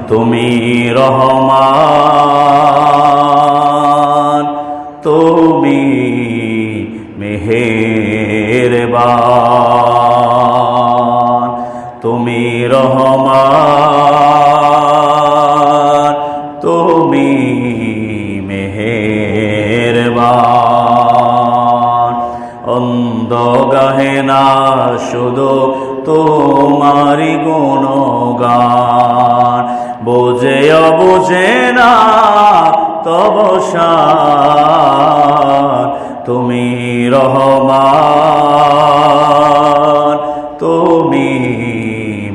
তুমি রহমান, তুমি মেহেরবান। তুমি রহমান, তুমি মেহেরবান। অন্ধ গাহে না শুধু তোমারি গুণগান, বোঝে অবুঝে না তব শান। তুমি রহমান, তুমি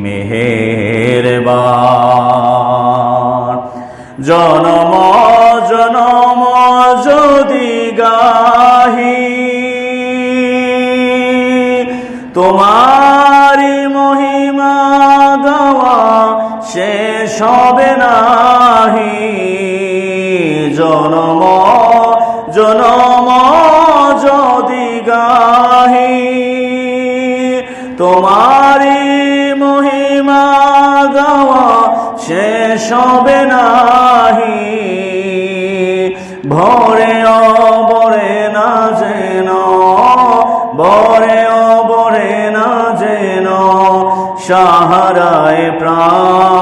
মেহেরবান। জনম জনম যদি গাহি তোমারি মহিমা, গাওয়া শেষ হবে নাহি। জনম জনম যদি গাহি তোমারি মহিমা, গাওয়া শেষ হবে নাহি। ভরে অবরে না যেন, ভরে অবরে না যেন সাহারায় প্রাণ।